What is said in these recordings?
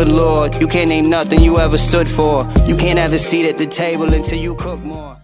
good lord. You can't name nothing you ever stood for. You can't have a seat at the table until you cook more.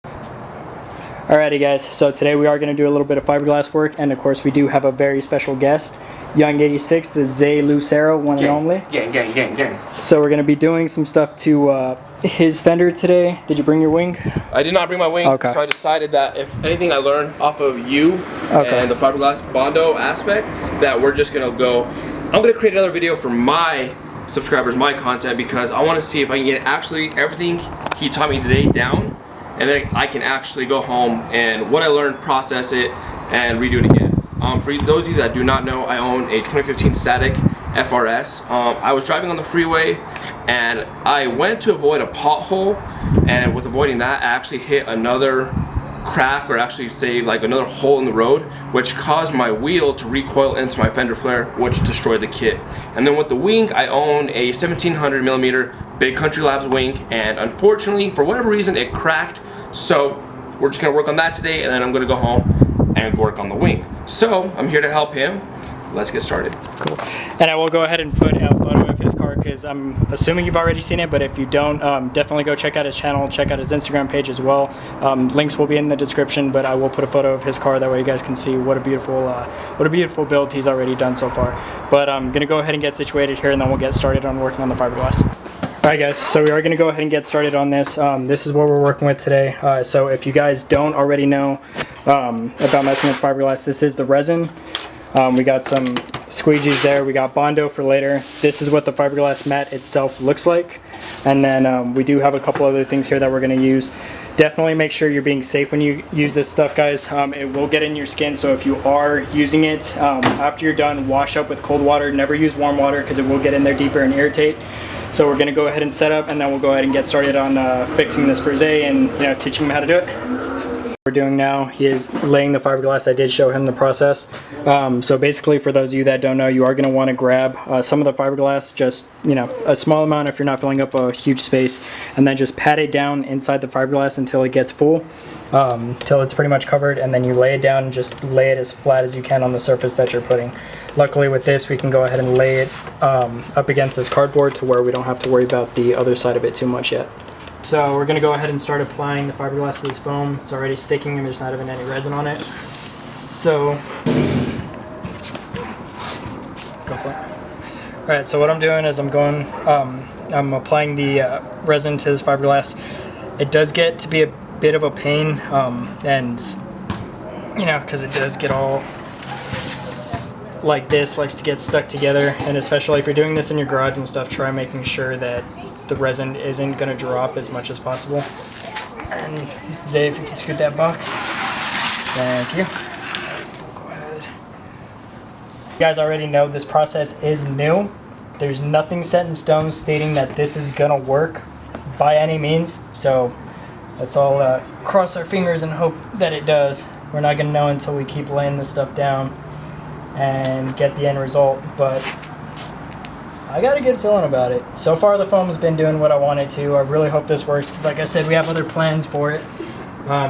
Alrighty guys, so today we are going to do a little bit of fiberglass work, and of course we do have a very special guest, Young 86, the Zay Lucero, one and only. Gang. So we're going to be doing some stuff to his fender today. Did you bring your wing? I did not bring my wing, okay. So I decided that if anything I learned off of you and the fiberglass Bondo aspect, that we're just going to go, I'm going to create another video for my subscribers, my content, because I want to see if I can get actually everything he taught me today down, and then I can actually go home and what I learned, process it, and redo it again. For those of you that do not know, I own a 2015 static FRS. I was driving on the freeway and I went to avoid a pothole, and with avoiding that I actually hit another crack, or actually say like another hole in the road, which caused my wheel to recoil into my fender flare, which destroyed the kit. And then with the wing, I own a 1700mm Big Country Labs wing, and unfortunately for whatever reason it cracked. So we're just gonna work on that today, and then I'm gonna go home and work on the wing. So I'm here to help him. Let's get started. Cool. And I will go ahead and put a photo of his car, because I'm assuming you've already seen it, but if you don't, definitely go check out his channel, check out his Instagram page as well. Links will be in the description, but I will put a photo of his car, that way you guys can see what a beautiful build he's already done so far. But I'm gonna go ahead and get situated here, and then we'll get started on working on the fiberglass. Alright guys, so we are going to go ahead and get started on this. This is what we're working with today. So if you guys don't already know about messing with fiberglass, this is the resin. We got some squeegees there, we got Bondo for later. This is what the fiberglass mat itself looks like. And then we do have a couple other things here that we're going to use. Definitely make sure you're being safe when you use this stuff, guys. It will get in your skin, so if you are using it, after you're done, wash up with cold water. Never use warm water, because it will get in there deeper and irritate. So we're going to go ahead and set up, and then we'll go ahead and get started on fixing this for Zay and teaching him how to do it. What we're doing now, he is laying the fiberglass. I did show him the process. So basically, for those of you that don't know, you are going to want to grab some of the fiberglass, just a small amount if you're not filling up a huge space, and then just pat it down inside the fiberglass until it gets full, till it's pretty much covered, and then you lay it down and just lay it as flat as you can on the surface that you're putting. Luckily with this, we can go ahead and lay it up against this cardboard to where we don't have to worry about the other side of it too much yet. So we're going to go ahead and start applying the fiberglass to this foam. It's already sticking and there's not even any resin on it. So, go for it. Alright, so what I'm doing is I'm applying the resin to this fiberglass. It does get to be a bit of a pain, and because it does get all like this, likes to get stuck together, and especially if you're doing this in your garage and stuff, try making sure that the resin isn't going to drop as much as possible. And Zay, if you can scoot that box. Thank you. Go ahead. You guys already know this process is new. There's nothing set in stone stating that this is going to work by any means, so let's all cross our fingers and hope that it does. We're not going to know until we keep laying this stuff down and get the end result, but I got a good feeling about it. So far the foam has been doing what I wanted to. I really hope this works, because like I said, we have other plans for it.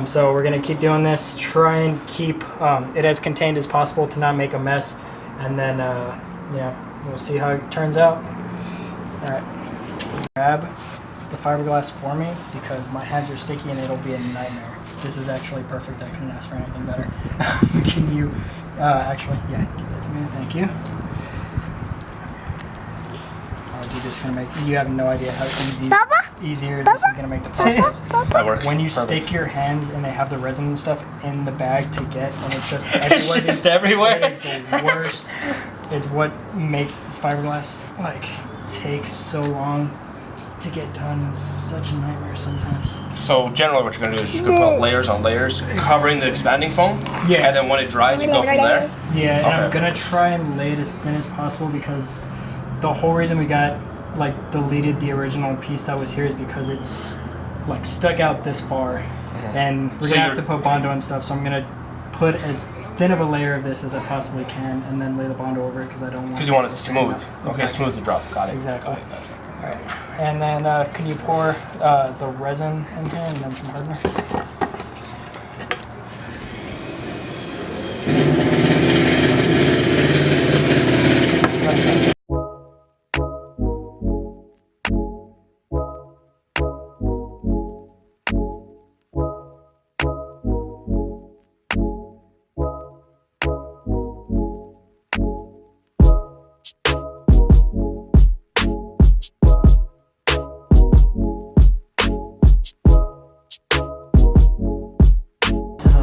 So we're going to keep doing this, try and keep it as contained as possible to not make a mess, and then yeah, we'll see how it turns out. Alright, grab the fiberglass for me, because my hands are sticky and it'll be a nightmare. This is actually perfect. I couldn't ask for anything better. Can you actually, yeah, give that to me, thank you. You're just gonna make, you have no idea how easier this is gonna make the process. That works. When you stick your hands and they have the resin and stuff in the bag to get, and it's just everywhere. It's just everywhere. It is the worst. It's what makes this fiberglass take so long to get done. It's such a nightmare sometimes. So generally what you're going to do is you're going to put layers on layers, covering the expanding foam, yeah, and then when it dries you go from there? Yeah, and I'm going to try and lay it as thin as possible, because the whole reason we got deleted the original piece that was here is because it's stuck out this far, and we're going to have to put Bondo and stuff, so I'm going to put as thin of a layer of this as I possibly can, and then lay the Bondo over it, because I don't want, because you want it smooth. Okay, exactly. Smooth to drop. Got it. Exactly. Got it. Alright, and then can you pour the resin in here and then some hardener?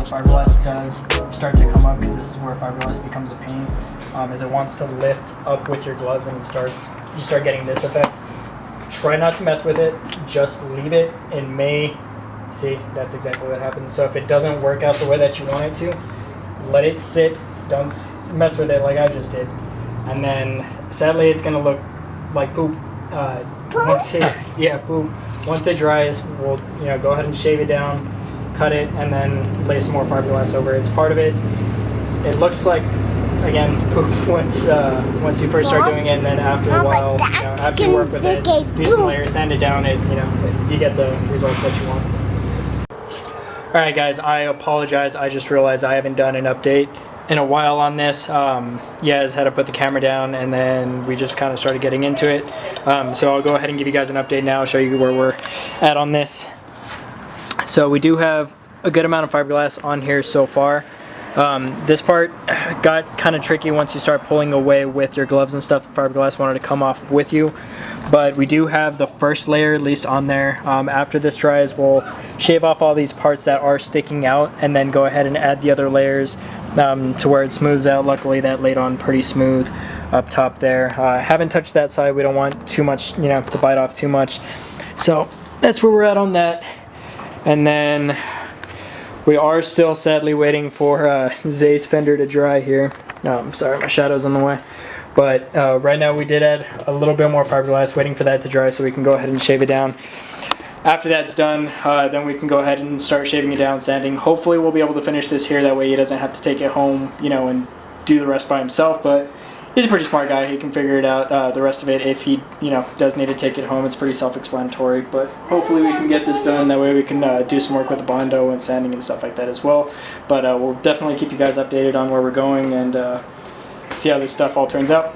fiberglass does start to come up, because this is where fiberglass becomes a pain, is it wants to lift up with your gloves and you start getting this effect. Try not to mess with it, just leave it. In May, see, that's exactly what happens. So if it doesn't work out the way that you want it to, let it sit, don't mess with it like I just did. And then sadly it's gonna look like poop. Poop. Once it dries, we'll go ahead and shave it down, cut it, and then lay some more fiberglass over it. It's part of it. It looks like, again, poop once you first start doing it, and then after a while, after you work with it, do some layers, sand it down, you get the results that you want. Alright guys, I apologize. I just realized I haven't done an update in a while on this. Yaz had to put the camera down, and then we just kind of started getting into it. So I'll go ahead and give you guys an update now, show you where we're at on this. So we do have a good amount of fiberglass on here so far. This part got kind of tricky once you start pulling away with your gloves and stuff. The fiberglass wanted to come off with you, but we do have the first layer at least on there. After this dries, we'll shave off all these parts that are sticking out, and then go ahead and add the other layers to where it smooths out. Luckily that laid on pretty smooth up top there. Haven't touched that side. We don't want too much, to bite off too much. So that's where we're at on that. And then we are still sadly waiting for Zay's fender to dry here. Sorry, my shadow's in the way. But right now we did add a little bit more fiberglass, waiting for that to dry so we can go ahead and shave it down. After that's done, then we can go ahead and start shaving it down, sanding. Hopefully we'll be able to finish this here, that way he doesn't have to take it home, and do the rest by himself. But he's a pretty smart guy. He can figure it out, the rest of it. If he, does need to take it home, it's pretty self-explanatory. But hopefully we can get this done. That way we can do some work with the Bondo and sanding and stuff like that as well. But we'll definitely keep you guys updated on where we're going, and see how this stuff all turns out.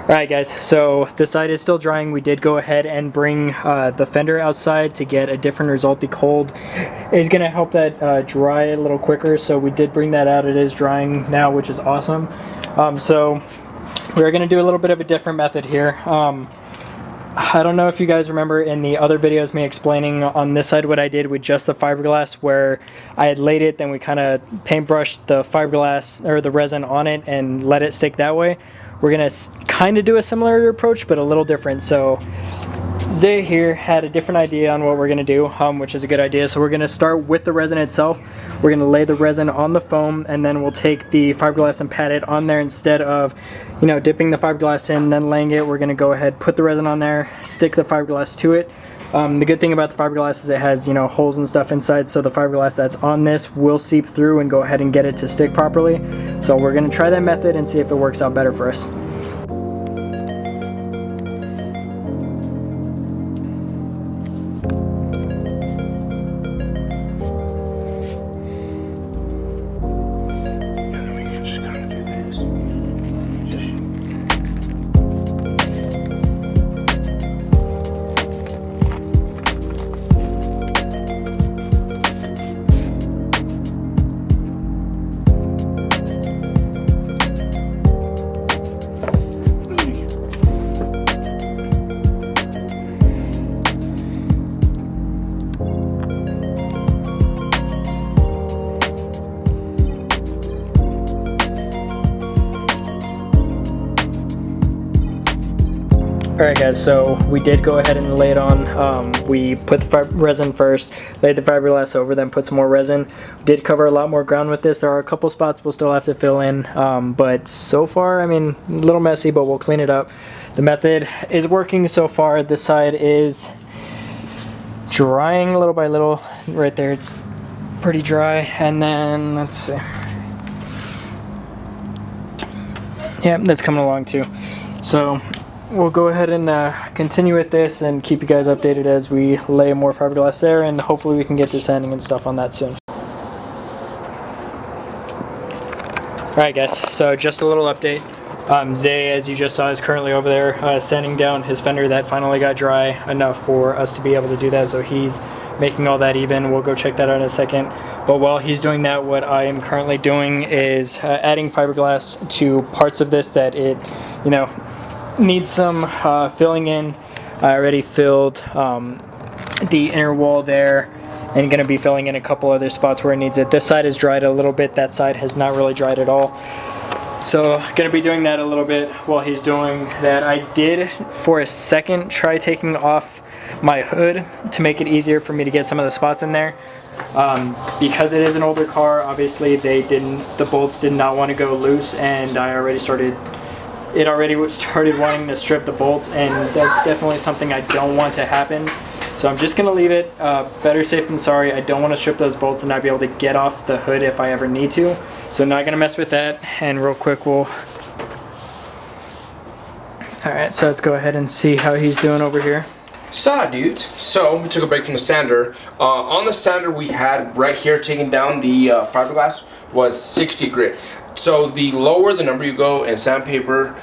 Alright guys, so the side is still drying. We did go ahead and bring the fender outside to get a different result. The cold is going to help that dry a little quicker, so we did bring that out. It is drying now, which is awesome. So we're going to do a little bit of a different method here. I don't know if you guys remember in the other videos me explaining on this side what I did with just the fiberglass, where I had laid it, then we kind of paintbrushed the fiberglass or the resin on it and let it stick that way. We're going to kind of do a similar approach, but a little different. So Zay here had a different idea on what we're going to do, which is a good idea. So we're going to start with the resin itself. We're going to lay the resin on the foam, and then we'll take the fiberglass and pat it on there instead of, dipping the fiberglass in, then laying it. We're going to go ahead, put the resin on there, stick the fiberglass to it. The good thing about the fiberglass is it has, holes and stuff inside, so the fiberglass that's on this will seep through and go ahead and get it to stick properly. So we're going to try that method and see if it works out better for us. Alright guys, so we did go ahead and lay it on. We put the resin first, laid the fiberglass over, then put some more resin. Did cover a lot more ground with this. There are a couple spots we'll still have to fill in, but so far, a little messy, but we'll clean it up. The method is working so far. This side is drying little by little. Right there, it's pretty dry. And then, let's see. Yeah, that's coming along too. So we'll go ahead and continue with this and keep you guys updated as we lay more fiberglass there, and hopefully we can get to sanding and stuff on that soon. Alright guys, so just a little update. Zay, as you just saw, is currently over there sanding down his fender. That finally got dry enough for us to be able to do that, so he's making all that even. We'll go check that out in a second. But while he's doing that, what I am currently doing is adding fiberglass to parts of this that it, needs some filling in. I already filled the inner wall there and going to be filling in a couple other spots where it needs it. This side is dried a little bit, that side has not really dried at all. So going to be doing that a little bit while he's doing that. I did for a second try taking off my hood to make it easier for me to get some of the spots in there. Because it is an older car, obviously the bolts did not want to go loose, and it already started wanting to strip the bolts, and that's definitely something I don't want to happen. So I'm just going to leave it. Better safe than sorry. I don't want to strip those bolts and not be able to get off the hood if I ever need to. So not going to mess with that. And real quick, Alright, so let's go ahead and see how he's doing over here. Dudes. So we took a break from the sander. On the sander we had right here taking down the fiberglass was 60 grit. So the lower the number you go in sandpaper,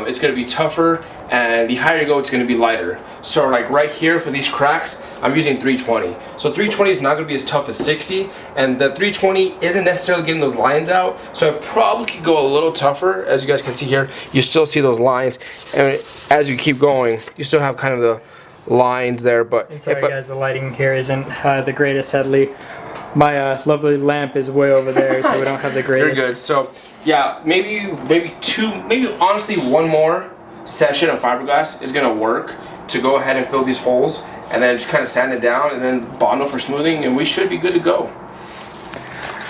it's going to be tougher, and the higher you go, it's going to be lighter. So like right here for these cracks, I'm using 320. So 320 is not going to be as tough as 60, and the 320 isn't necessarily getting those lines out. So I probably could go a little tougher. As you guys can see here, you still see those lines, and as you keep going, you still have kind of the lines there. But sorry guys, the lighting here isn't the greatest, sadly. My lovely lamp is way over there, so we don't have the greatest. Very good. So yeah, maybe honestly one more session of fiberglass is gonna work to go ahead and fill these holes, and then just kind of sand it down, and then Bondo for smoothing, and we should be good to go.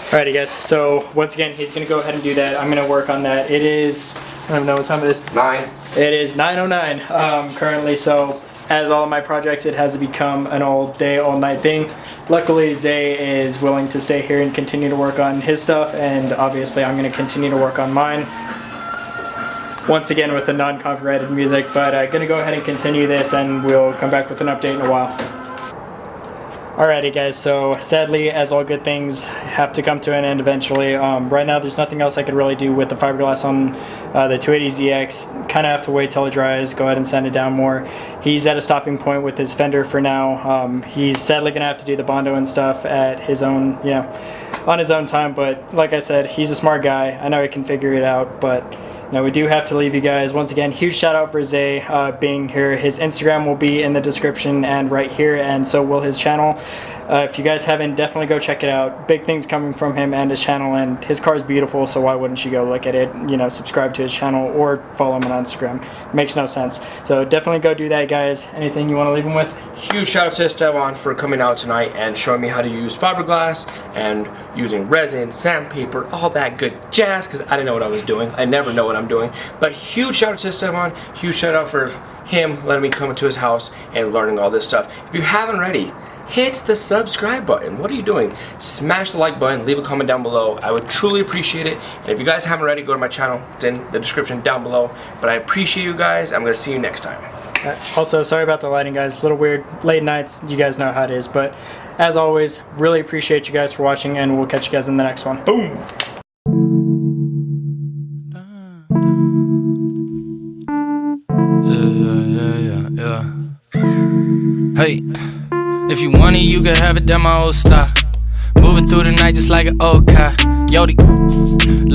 Alrighty guys, so once again, he's gonna go ahead and do that. I'm gonna work on that. It is, I don't even know what time it is. 9. It is 9:09 currently, so as all of my projects, it has become an all day, all night thing. Luckily, Zay is willing to stay here and continue to work on his stuff, and obviously I'm going to continue to work on mine. Once again with the non-copyrighted music, but I'm going to go ahead and continue this, and we'll come back with an update in a while. Alrighty guys, so sadly, as all good things have to come to an end eventually, right now there's nothing else I could really do with the fiberglass on the 280ZX. Kind of have to wait till it dries, go ahead and sand it down more. He's at a stopping point with his fender for now. He's sadly going to have to do the Bondo and stuff at his own, on his own time, but like I said, he's a smart guy. I know he can figure it out, but now we do have to leave you guys. Once again, huge shout out for Zay being here. His Instagram will be in the description and right here, and so will his channel. If you guys haven't, definitely go check it out. Big things coming from him and his channel, and his car is beautiful, so why wouldn't you go look at it, subscribe to his channel or follow him on Instagram. Makes no sense. So definitely go do that, guys. Anything you want to leave him with? Huge shout out to Esteban for coming out tonight and showing me how to use fiberglass and using resin, sandpaper, all that good jazz, because I didn't know what I was doing. I never know what I'm doing. But huge shout out to Esteban. Huge shout out for him letting me come into his house and learning all this stuff. If you haven't already, hit the subscribe button. What are you doing? Smash the like button, leave a comment down below. I would truly appreciate it. And if you guys haven't already, go to my channel. It's in the description down below. But I appreciate you guys. I'm going to see you next time. Also, sorry about the lighting, guys. A little weird. Late nights, you guys know how it is. But as always, really appreciate you guys for watching, and we'll catch you guys in the next one. Boom! Yeah. Hey. If you want it, you can have it, that my old style. Moving through the night just like an old car. Yodi.